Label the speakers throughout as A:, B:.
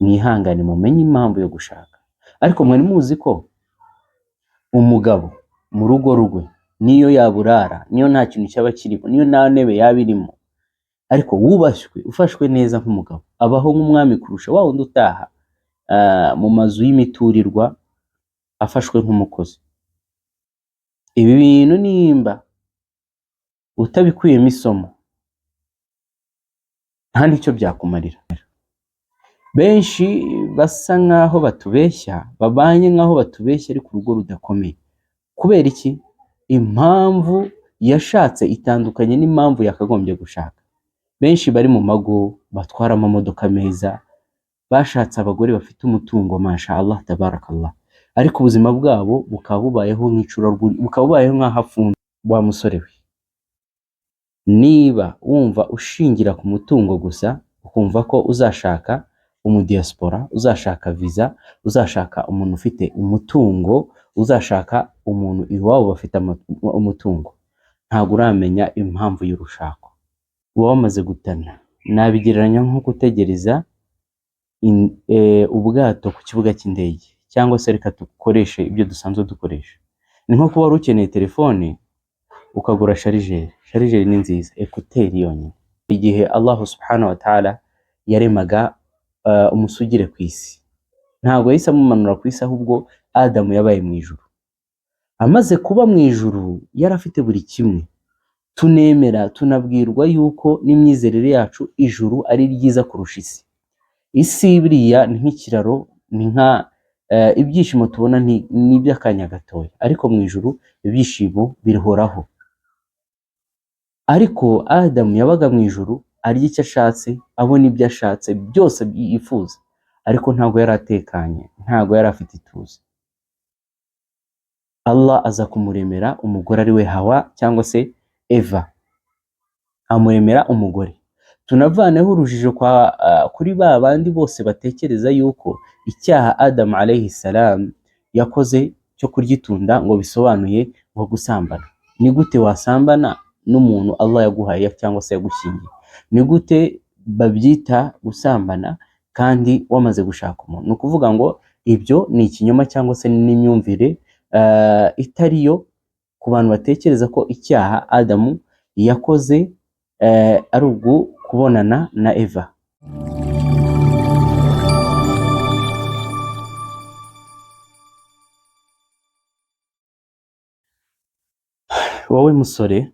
A: mwihangane mumenye impamvu yo gushaka. Ariko mwari muzi ko umugabo mu rugo rwe niyo yaburara, niyo nta kintu cyaba kirimo, niyo nta ntebe yaba irimo, ariko wubashywe ufashwe neza nk'umugabo abaho nk'umwami kurusha wa wundi utaha mu mazu y'imiturirwa afashwe nk'umukozi. Ibi bintu nimba utabikuyemo isomo nta nicyo byakumarira. Benshi basa nkaho batubeshya, babanye nkaho batubeshya ariko urugo rudakomeye. Kubera iki? Impamvu yashatse itandukanye n'impamvu yakagombye gushaka. Benshi bari mu mago batwara amamodoka meza, bashatse abagore bafite umutungo masha Allah tabarakallah, ariko ubuzima bwabo bukaba bubayeho nk'icurarwuri, bukaba bubayeho nk'aho afunze. Wa musore we, niba wumva ushingira ku mutungo gusa ukumva ko uzashaka umudiaspora, uzashaka visa, uzashaka umuntu ufite umutungo, uzashaka umuntu iwabo bafite umutungo, ntabwo uramenya impamvu y'urushako. Uba wamaze gutana. Nabigereranya nko gutegereza ubwato ku kibuga cy'indege, cyangwa se reka dukoreshe ibyo dusanzwe dukoresha. Ni nko kuba wari ukeneye telefone ukagura sharijeri. Sharijeri ni nziza, ekuteri yonyine. Igihe Allah subhanahu wa ta'ala yaremaga umusugire ku isi, ntabwo yahise amumanura ku isi, ahubwo Adamu yabaye mu ijuru. Amaze kuba mu ijuru yarafite buri kimwe. Tunemera tunabwirwa yuko n'imyizerere yacu ijuru ari ryiza kurusha isi. Isi biriya ni nk'ikiraro, ni nka ibyishimo tubona ni by'akanya gatoya, ariko mu ijuru ibyishimo bihoraho. Ariko Adamu yabaga mu ijuru arya icyo ashatse, abona ibyo ashatse byose yifuza, ariko ntabwo yari atekanye, ntabwo yari afite ituze. Allah aza kumuremera umugore ari we Hawa cyangwa se Eva, amuremera umugore. Tunavaneho urujijo kuri ba bandi bose batekereza yuko icyaha Adamu alayhi salam yakoze cyo kurya itunda ngo bisobanuye ngo gusambana. Ni gute wasambana n'umuntu Allah yaguhaye cyangwa se yagushyingiye? Ni gute babyita gusambana kandi wamaze gushaka umuntu? Ni ukuvuga ngo ibyo ni ikinyoma cyangwa se n'imyumvire itariyo ku bantu batekereza ko icyaha Adamu yakoze ari kubonana na Eva. Wowe musore,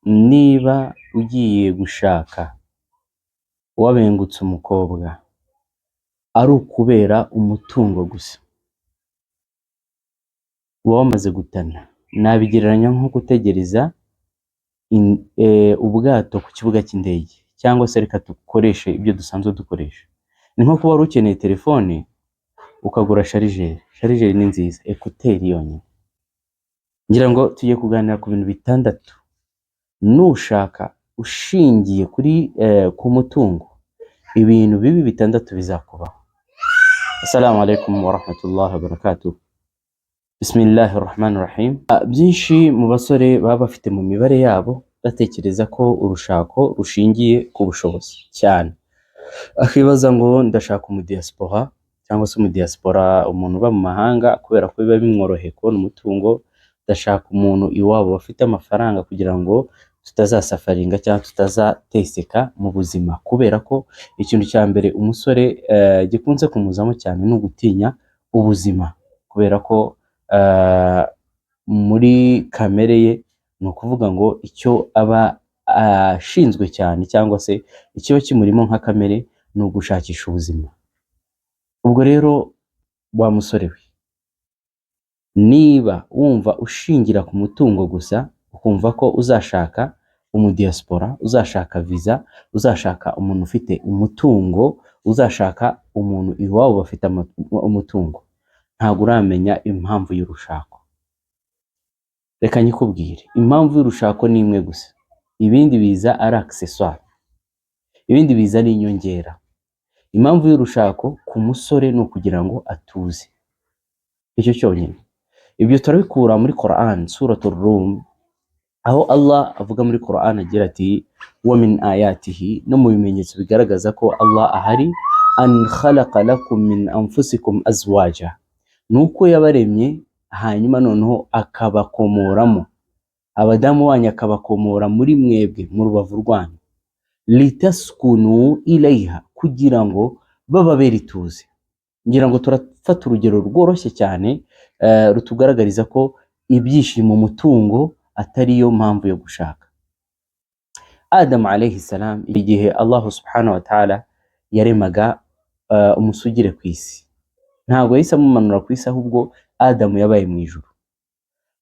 A: niba ugiye gushaka wabengutse umukobwa ari ukubera umutungo gusa, uba wamaze gutana. Nabigereranya nko gutegereza ubwato ku kibuga cy'indege, cyangwa se reka dukoreshe ibyo dusanzwe dukoresha. Ni nko kuba wari ukeneye telefone ukagura sharijeri. Sharijeri ni nziza, ekuteri yonyine. Ngira ngo tugiye kuganira ku bintu bitandatu nushaka ushingiye ku mutungo, ibintu bibi bitandatu bizakubaho. Assalamu alaikum wa rahmatullahi wa barakatuh. Bismillahir rahmanir rahim. Byinshi mu basore baba bafite mu mibare yabo batekereza ko urushako rushingiye ku bushobozi cyane. Akibaza ngo ndashaka umudiaspora cyangwa se umudiaspora, umuntu uba mu mahanga, kubera ko biba bimworoheye kubona umutungo. Ndashaka umuntu iwabo bafite amafaranga kugira ngo tutazasafaringa cyangwa tutazateseka mu buzima, kubera ko ikintu cya mbere umusore gikunze kumuzamo cyane ni ugutinya ubuzima, kubera ko muri kamere ye ni ukuvuga ngo icyo aba ashinzwe cyane cyangwa se ikiba kimurimo nka kamere ni ugushakisha ubuzima. Ubwo rero wa musore we, niba wumva ushingira ku mutungo gusa ukumva ko uzashaka umudiaspora, uzashaka visa, uzashaka umuntu ufite umutungo, uzashaka umuntu iwabo bafite umutungo, ntabwo uramenya impamvu y'urushako. Reka nyikubwire, impamvu y'urushako ni imwe gusa, ibindi biza ari accessoire, ibindi biza ni inyongera. Impamvu y'urushako ku musore ni ukugira ngo atuze, icyo cyonyine. Ibyo turabikura muri Quran, suratul Rum, aho Allah avuga muri Quran agira ati wa min ayatihi, no mu bimenyetso bigaragaza ko Allah ahari, an khalaqa lakum min anfusikum azwaja, nuko yabaremye hanyuma noneho akabakomoramo, abadamu wanyu akabakomora muri mwebwe mu rubavu rwanyu, litaskunu ilayha, kugira ngo bababere ituze. Ngira ngo turafata urugero rworoshye cyane rutugaragariza ko ibyishimo umutungo atariyo mpamvu yo gushaka. Adam alayhi salam, igihe Allah subhanahu wa ta'ala yaremaga umusugire ku isi, ntabwo yahise amumanura ku isi, ahubwo Adamu yabaye mu ijuru.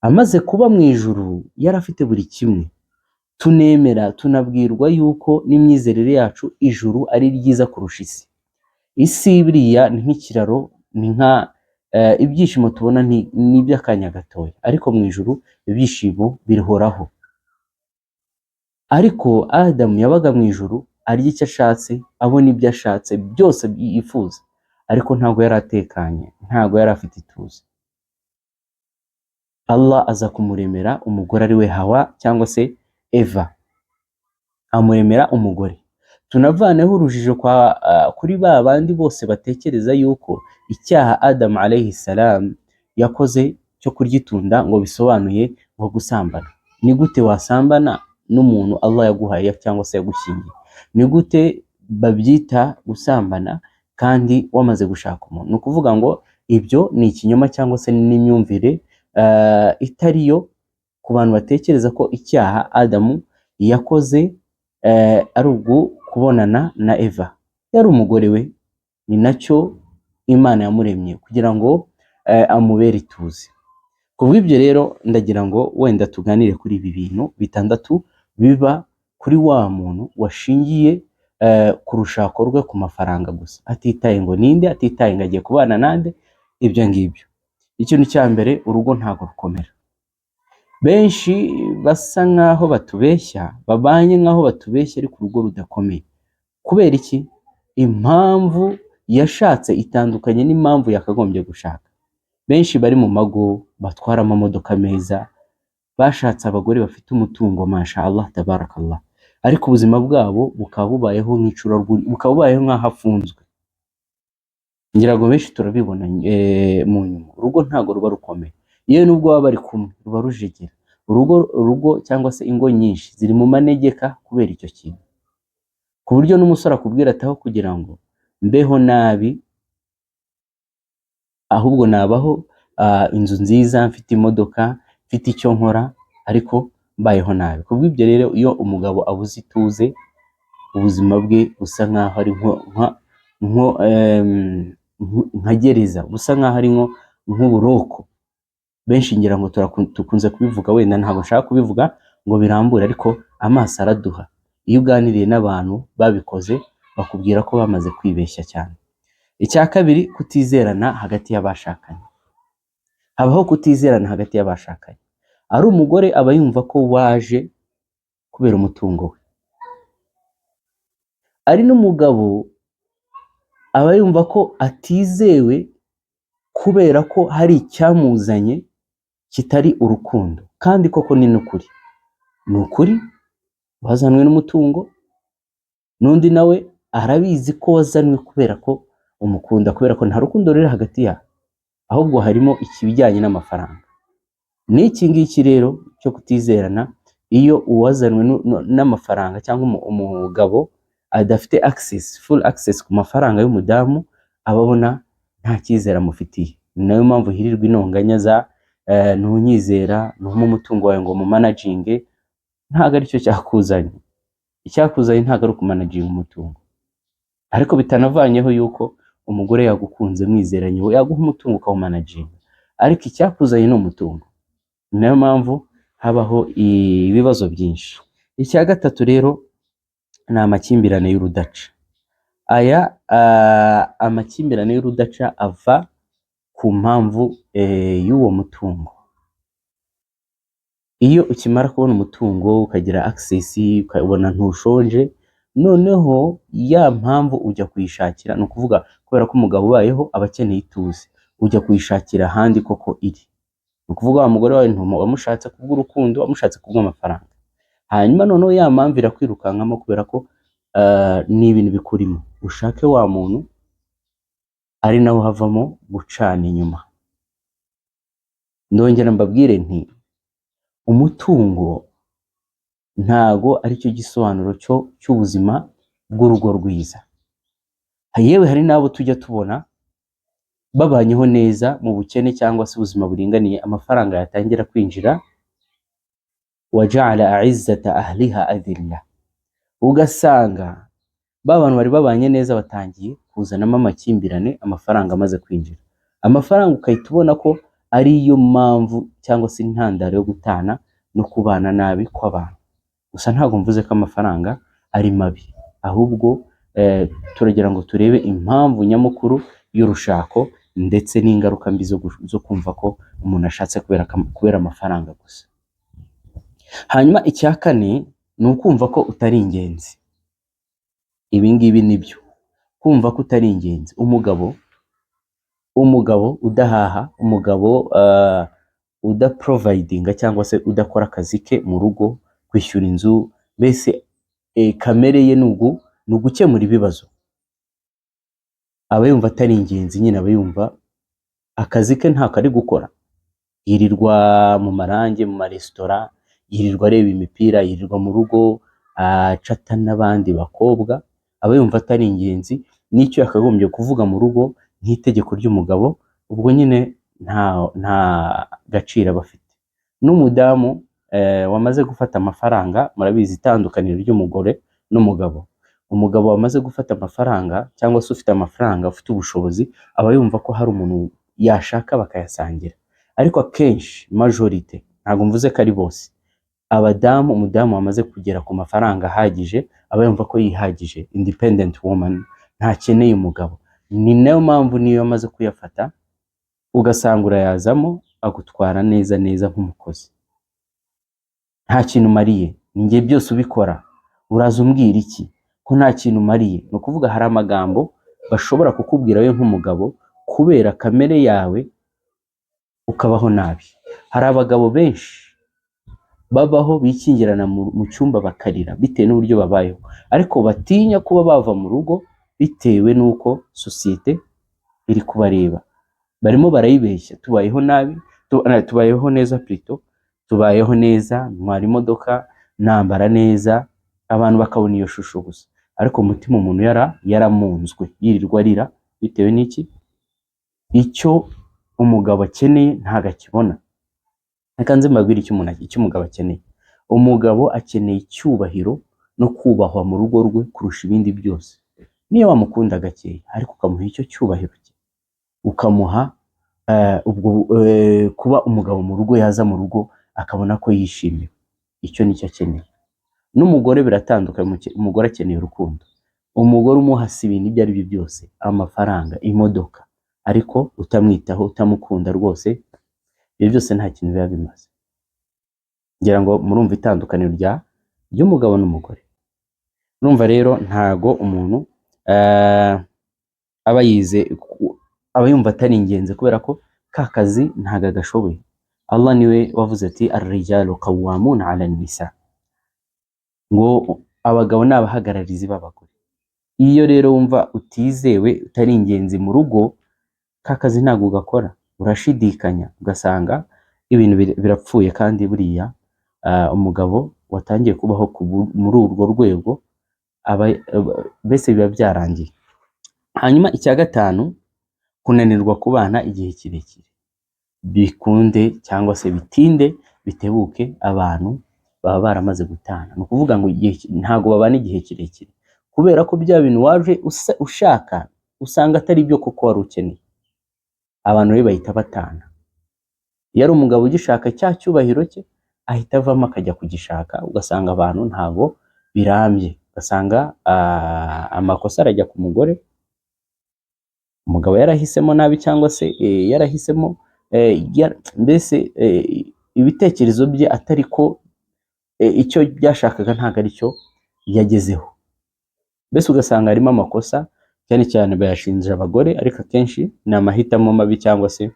A: Amaze kuba mu ijuru yari afite buri kimwe. Tunemera tunabwirwa yuko n'imyizerere yacu ijuru ari ryiza kurusha isi. Isi biriya ni nk'ikiraro, ni nka ibyishimo tubona ni iby'akanya gatoya, ariko mu ijuru ibyishimo birihoraho. Ariko Adamu yabaga mu ijuru arya icyo ashatse, abona ibyo ashatse byose yifuza, ariko ntabwo yari atekanye, ntabwo yari afite ituze. Allah aza kumuremera umugore ari we Hawa cyangwa se Eva, amuremera umugore. Tunavaneho urujijo kuri ba bandi bose batekereza yuko icyaha Adam alayhi salam yakoze cyo kurya itunda ngo bisobanuye ngo gusambana. Ni gute wasambana n'umuntu Allah yaguhaye cyangwa se yagushyingiye? Ni gute babyita gusambana kandi wamaze gushaka umuntu? Ni ukuvuga ngo ibyo ni ikinyoma cyangwa se n'imyumvire itariyo ku bantu batekereza ko icyaha Adamu yakoze ari kubonana na Eva. Yari umugore we, ni nacyo Imana yamuremye kugira ngo amubere ituze. Kubw'ibyo rero ndagira ngo wenda tuganire kuri ibi bintu bitandatu biba kuri wa muntu washingiye ku rushako rwe ku mafaranga gusa, atitaye ngo ninde, atitaye ngo agiye kubana nande, ibyo ngibyo. Ikintu cya mbere, urugo ntabwo rukomera. Benshi basa nkaho batubeshya, babanye nkaho batubeshya, ariko urugo rudakomeye. Kubera iki? Impamvu yashatse itandukanye n'impamvu yakagombye gushaka. Benshi bari mu mago batwara amamodoka meza, bashatse abagore bafite umutungo masha Allah tabarakallah, ariko ubuzima bwabo bukaba bubayeho nk'icurarwuri, bukaba bubayeho nk'aho afunzwe. Ngira ngo benshi turabibona mu nyuma. Urugo ntabwo ruba rukomeye. Yewe nubwo baba bari kumwe ruba rujegera. Urugo cyangwa se ingo nyinshi ziri mu manegeka kubera icyo kintu, ku buryo n'umusore akubwira ataho kugira ngo mbeho nabi, ahubwo nabaho inzu nziza, mfite imodoka, mfite icyo nkora, ariko mbayeho nabi. Kubw'ibyo rero iyo umugabo abuze ituze, ubuzima bwe busa nkaho ari nka gereza, busa nkaho ari nk'uburoko. Benshi ngira ngo tukunze kubivuga, wenda ntabwo nshaka kubivuga ngo birambure, ariko amaso araduha. Iyo uganiriye n'abantu babikoze bakubwira ko bamaze kwibeshya cyane. Icya kabiri, kutizerana hagati y'abashakanye. Habaho kutizerana hagati y'abashakanye. Ari umugore aba yumva ko waje kubera umutungo we, ari n'umugabo aba yumva ko atizewe kubera ko hari icyamuzanye kitari urukundo. Kandi koko ni n'ukuri, ni ukuri wazanwe n'umutungo, n'undi nawe arabizi ko wazanwe kubera ko umukunda, kubera ko nta rukundo ruri hagati yabo, ahubwo harimo ikibijyanye n'amafaranga. N'iki ngiki rero cyo kutizerana, iyo uwazanwe n'amafaranga cyangwa umugabo adafite full access ku mafaranga y'umudamu, ababona nta cyizere amufitiye. Ni nayo mpamvu hirirwa intonganya za ntunyizera, ntumu umutungo wawe ngo mu managinge. Ntabwo aricyo cyakuzanye. Icyakuzanye ntabwo ari ukumanaginga umutungo, ariko bitanavanyeho yuko umugore yagukunze mwizeranye, yaguha umutungo ukawumanaginga, ariko icyakuzanye ni umutungo. Ni nayo mpamvu habaho ibibazo byinshi. Icya gatatu rero ni amakimbirane y'urudaca. Aya amakimbirane y'urudaca ava ku mpamvu y'uwo mutungo. Iyo ukimara kubona umutungo ukagira access, ukabona ntushonje, noneho ya mpamvu ujya kuyishakira, ni ukuvuga kubera ko umugabo ubayeho aba akeneye ituze, ujya kuyishakira ahandi koko iri. Ni ukuvuga wa mugore wawe wamushatse kubw'urukundo, wamushatse kubw'amafaranga, hanyuma noneho ya mpamvu irakwirukankamo kubera ko ni ibintu bikurimo. Ushake wa muntu ari naho havamo gucana inyuma. Ndongera mbabwire nti umutungo ntago aricyo gisobanuro cy'ubuzima bw'urugo rwiza. Yewe hari n'abo tujya tubona babanyeho neza mu bukene cyangwa se ubuzima buringaniye, amafaranga yatangira kwinjira, waja'ala a'izzata ahliha adilla, ugasanga ba bantu bari babanye neza batangiye kuzanamo amakimbirane amafaranga amaze kwinjira. Amafaranga ukahita ubona ko ariyo mpamvu cyangwa se intandaro yo gutana no kubana nabi kw'abantu. Gusa ntabwo mvuze ko amafaranga ari mabi, ahubwo turagira ngo turebe impamvu nyamukuru y'urushako ndetse n'ingaruka mbi zo kumva ko umuntu ashatse kubera amafaranga gusa. Hanyuma icya kane ni ukumva ko utari ingenzi. Ibi ngibi nibyo, kumva ko utari ingenzi. Umugabo udahaha, umugabo udaprovidinga cyangwa se udakora akazi ke mu rugo, kwishyura inzu, mbese kamere ye ni ugukemura ibibazo. Aba yumva atari ingenzi nyine, aba yumva akazi ke ntako ari gukora. Yirirwa mu marange, mu maresitora, yirirwa areba imipira, yirirwa mu rugo acata n'abandi bakobwa. Aba yumva atari ingenzi, n'icyo yakagombye kuvuga mu rugo nk'itegeko ry'umugabo, ubwo nyine nta gaciro aba afite. N'umudamu wamaze gufata amafaranga, murabizi itandukaniro ry'umugore n'umugabo. Umugabo wamaze gufata amafaranga cyangwa se ufite amafaranga, ufite ubushobozi, aba yumva ko hari umuntu yashaka bakayasangira. Ariko akenshi majorite, ntabwo mvuze ko ari bose, umudamu wamaze kugera ku mafaranga ahagije aba yumva ko yihagije, independent woman, ntakeneye umugabo. Ni nayo mpamvu niyo amaze kuyafata ugasanga urayazamo agutwara neza neza nk'umukozi. Nta kintu mariye, ninjye byose ubikora, uraza umbwira iki ko nta kintu mariye? Ni ukuvuga hari amagambo bashobora kukubwira we nk'umugabo kubera kamere yawe ukabaho nabi. Hari abagabo benshi babaho bikingirana mu cyumba bakarira bitewe n'uburyo babayeho, ariko batinya kuba bava mu rugo bitewe n'uko sosiyete iri kubareba. Barimo barayibeshya, tubayeho nabi, tubayeho neza plutôt, tubayeho neza, ntwara imodoka, nambara neza, abantu bakabona iyo shusho gusa. Ariko umutima umuntu yaramunzwe, yirirwa arira bitewe n'iki? Icyo umugabo akeneye ntago akibona. Reka nze mbabwire icyo umugabo akeneye. Umugabo akeneye icyubahiro no kubahwa mu rugo rwe kurusha ibindi byose. Niyo wamukunda gakeya, ariko ukamuha icyo cyubahiro cye, ukamuha kuba umugabo mu rugo, yaza mu rugo akabona ko yishimiwe. Icyo nicyo akeneye. N'umugore biratandukanye. Umugore akeneye urukundo. Umugore umuha si ibintu ibyo ari byo byose, amafaranga, imodoka, ariko utamwitaho, utamukunda rwose, ibyo byose nta kintu biba bimaze. Ngira ngo murumva itandukaniro ry'umugabo n'umugore. Urumva rero ntago umuntu aba yumva atari ingenzi kubera ko ka kazi ntago agashoboye. Allah niwe wavuze ati ar-rijalu qawwamuna 'ala an-nisa, ngo abagabo ni abahagararizi b'abagore. Iyo rero wumva utizewe, utari ingenzi mu rugo, ka kazi ntago ugakora, urashidikanya, ugasanga ibintu birapfuye. Kandi buriya umugabo watangiye kubaho muri urwo rwego mbese biba byarangiye. Hanyuma icya gatanu, kunanirwa kubana igihe kirekire. Bikunde cyangwa se bitinde bitebuke, abantu baba baramaze gutana. Ni ukuvuga ngo ntago babana igihe kirekire kubera ko bya bintu waje ushaka usanga atari byo koko wari ukeneye. Abantu rero bahita batana. Iyo ari umugabo ugishaka cya cyubahiro cye, ahita avamo akajya kugishaka, ugasanga abantu ntago birambye. Ugasanga amakosa arajya ku mugore, umugabo yarahisemo nabi cyangwa se yarahisemo mbese ibitekerezo bye atari ko icyo byashakaga ntago ari cyo yagezeho. Mbese ugasanga harimo amakosa, cyane cyane bayashinja abagore, ariko akenshi ni amahitamo mabi cyangwa se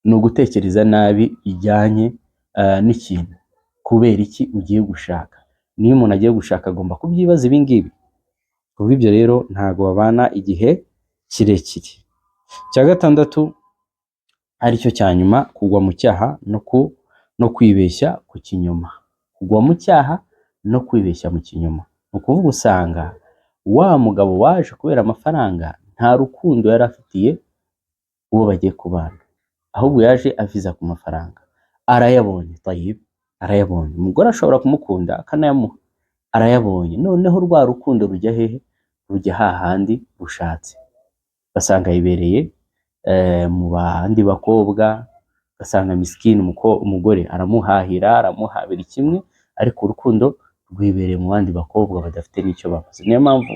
A: ni ugutekereza nabi bijyanye n'ikintu. Kubera iki ugiye gushaka? Niyo umuntu agiye gushaka agomba kubyibaza ibi ngibi. Kuko ibyo rero ntago babana igihe kirekire. Icya gatandatu aricyo cya nyuma, kugwa mu cyaha no kwibeshya ku kinyoma. Kugwa mu cyaha no kwibeshya mu kinyoma, ni ukuvuga usanga wa mugabo waje kubera amafaranga nta rukundo yari afitiye uwo bagiye kubana, ahubwo yaje aviza ku mafaranga. Arayabonye tayib, arayabonye. Umugore ashobora kumukunda akanayamuha, arayabonye. Noneho rwa rukundo rujya hehe? Rujya hahandi rushatse. Ugasanga yibereye mu bandi bakobwa, ugasanga misikini umugore aramuhahira, aramuha buri kimwe, ariko urukundo rwibereye mu bandi bakobwa badafite n'icyo bakoze. Niyo mpamvu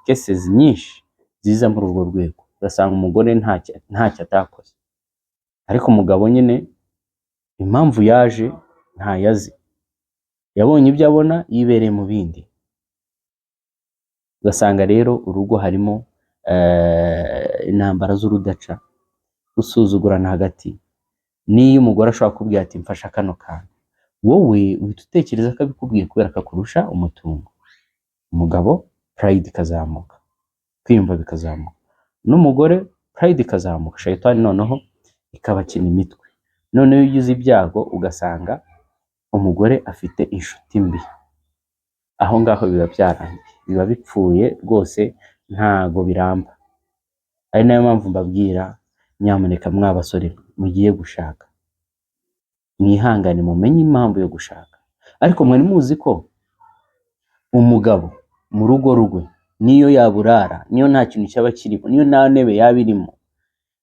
A: cases nyinshi ziza muri urwo rwego, ugasanga umugore ntacyo atakoze, ariko umugabo nyine impamvu yaje ntayazi, yabonye ibyo abona yibereye mu bindi. Ugasanga rero urugo harimo intambara z'urudaca, gusuzugurana hagati. Niyo umugore ashobora kubwira ati mfasha kano kantu, wowe uhita utekereza ko abikubwiye kubera ko akurusha umutungo. Umugabo pride ikazamuka, kwiyumva bikazamuka, n'umugore pride ikazamuka, shayitani noneho ikabakina imitwe. Noneho iyo ugize ibyago ugasanga umugore afite inshuti mbi, aho ngaho biba byarangiye, biba bipfuye rwose, ntago biramba. Ari nayo mpamvu mbabwira, nyamuneka mw'abasore mugiye gushaka, mwihangane mumenye impamvu yo gushaka. Ariko mwari muzi ko umugabo mu rugo rwe, niyo yaburara, niyo nta kintu cyaba kirimo, niyo nta ntebe yaba irimo,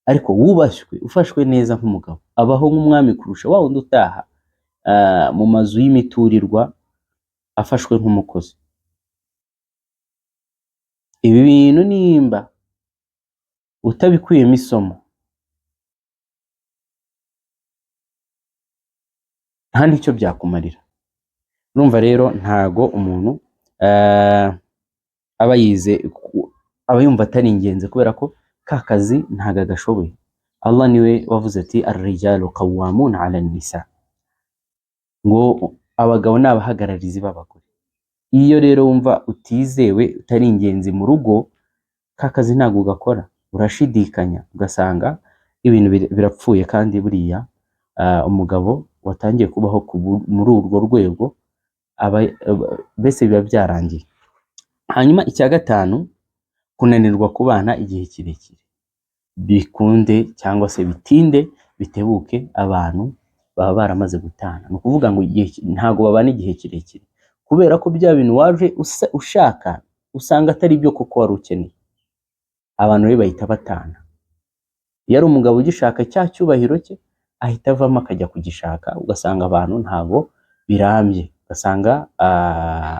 A: ariko wubashywe, ufashwe neza nk'umugabo, abaho nk'umwami kurusha wa wundi utaha mu mazu y'imiturirwa afashwe nk'umukozi. Ibi bintu nimba utabikuyemo isomo, nta n'icyo byakumarira. Urumva rero ntago umuntu aba yumva atari ingenzi kubera ko ka kazi ntago agashoboye. Allah niwe wavuze ati ar-rijalu qawwamuna 'ala an-nisa, ngo abagabo ni abahagararizi b'abagore. Iyo rero wumva utizewe, utari ingenzi mu rugo, ka kazi ntago ugakora, urashidikanya, ugasanga ibintu birapfuye. Kandi buriya umugabo watangiye kubaho muri urwo rwego mbese biba byarangiye. Hanyuma icya gatanu, kunanirwa kubana igihe kirekire. Bikunde cyangwa se bitinde bitebuke, abantu baba baramaze gutana. Ni ukuvuga ngo ntago babana igihe kirekire, kubera ko bya bintu waje ushaka usanga atari byo koko wari ukeneye. Abantu rero bahita batana. Iyo ari umugabo ugishaka cya cyubahiro cye, ahita avamo akajya kugishaka, ugasanga abantu ntago birambye. Ugasanga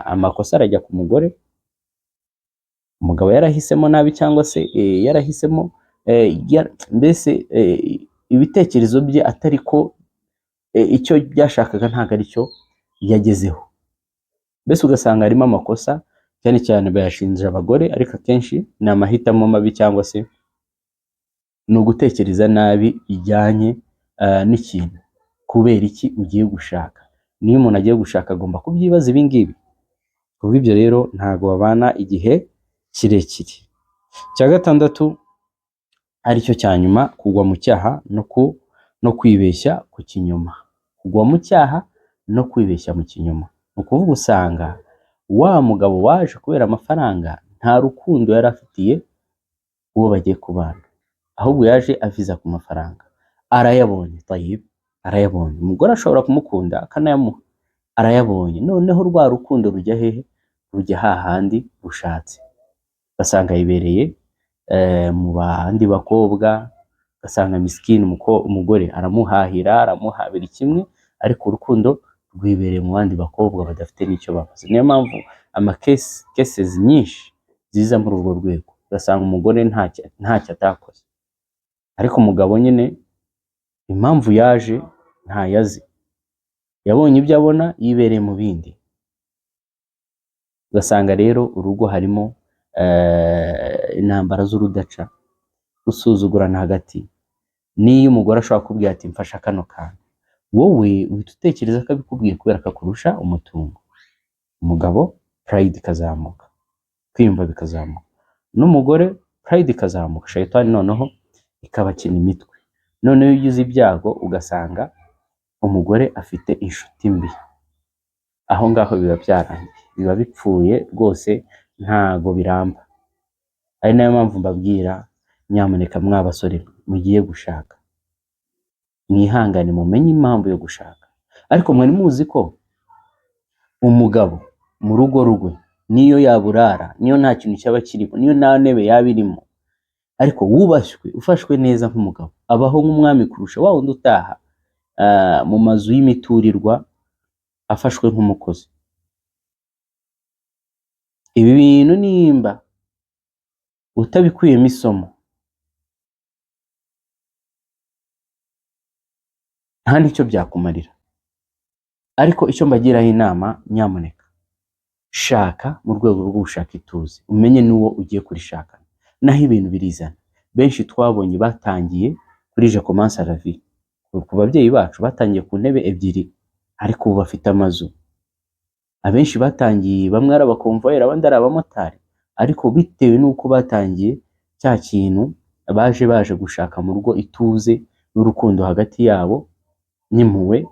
A: amakosa arajya ku mugore, umugabo yarahisemo nabi, cyangwa se yarahisemo mbese ibitekerezo bye atari ko icyo byashakaga ntago ari cyo yagezeho. Mbese ugasanga harimo amakosa, cyane cyane bayashinja abagore, ariko akenshi ni amahitamo mabi, cyangwa se ni ugutekereza nabi bijyanye n'ikintu. Kubera iki ugiye gushaka? Niyo umuntu agiye gushaka agomba kubyibaza ibi ngibi. Kuko ibyo rero ntago babana igihe kirekire. Icya gatandatu aricyo cya nyuma, kugwa mu cyaha no kwibeshya ku kinyoma. Kugwa mu cyaha no kwibeshya mu kinyoma, ni ukuvuga usanga wa mugabo waje kubera amafaranga nta rukundo yari afitiye uwo bagiye kubana, ahubwo yaje aviza ku mafaranga. Arayabonye tayib, arayabonye. Umugore ashobora kumukunda akanayamuha, arayabonye. Noneho rwa rukundo rujya hehe? Rujya hahandi rushatse. Ugasanga yibereye mu bandi bakobwa, ugasanga misikini umugore aramuhahira, aramuha buri kimwe, ariko urukundo rwibereye mu bandi bakobwa badafite n'icyo bakoze. Niyo mpamvu cases nyinshi ziza muri urwo rwego, ugasanga umugore ntacyo atakoze, ariko umugabo nyine impamvu yaje ntayazi, yabonye ibyo abona yibereye mu bindi. Ugasanga rero urugo harimo intambara z'urudaca, gusuzugurana hagati. Niyo umugore ashobora kubwira ati mfasha kano kantu, wowe uhita utekereza ko abikubwiye kubera ko akurusha umutungo. Umugabo pride ikazamuka, kwiyumva bikazamuka, n'umugore pride ikazamuka, shayitani noneho ikabakina imitwe. Noneho iyo ugize ibyago ugasanga umugore afite inshuti mbi, aho ngaho biba byarangiye, biba bipfuye rwose, ntago biramba. Ari nayo mpamvu mbabwira, nyamuneka mwa basore mugiye gushaka, mwihangane mumenye impamvu yo gushaka. Ariko mwari muzi ko umugabo mu rugo rwe, niyo yaburara, niyo nta kintu cyaba kirimo, niyo nta ntebe yaba irimo, ariko wubashywe, ufashwe neza nk'umugabo, abaho nk'umwami kurusha wa wundi utaha mu mazu y'imiturirwa afashwe nk'umukozi. Ibi bintu nimba utabikuyemo isomo, nta n'icyo byakumarira. Ariko icyo mbagiraho inama, nyamuneka shaka mu rwego rwo gushaka ituze, umenye n'uwo ugiye kurishakana, naho ibintu birizana. Benshi twabonye batangiye kuri je commence à la vie, ku babyeyi bacu batangiye ku ntebe ebyiri, ariko ubu bafite amazu. Abenshi batangiye, bamwe ari abakonvoyeri, abandi ari abamotari, ariko bitewe n'uko batangiye cya kintu, baje gushaka mu rugo ituze n'urukundo hagati yabo n'impuhwe,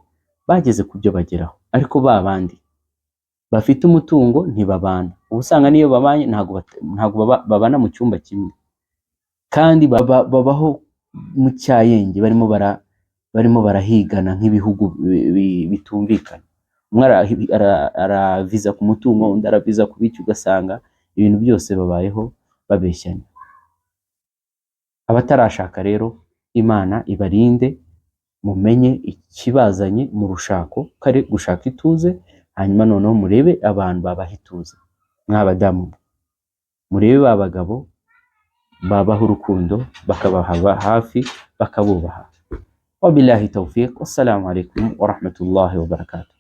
A: bageze ku byo bageraho. Ariko ba bandi bafite umutungo ntibabana, ubu usanga niyo babanye ntago babana mu cyumba kimwe, kandi babaho mu cyayenge, barimo barahigana nk'ibihugu bitumvikana. Umwe araviza ku mutungo, undi araviza ku biki, ugasanga ibintu byose babayeho babeshyanya. Abatarashaka rero, Imana ibarinde, mumenye ikibazanye mu rushako, kare gushaka ituze, hanyuma noneho murebe abantu babaha ituze. Mw'abadamu murebe ba bagabo babaha urukundo, bakabahaba hafi, bakabubaha. Wabillahi tawfiq, wassalamu alaikum wa rahmatullahi wa barakatuh.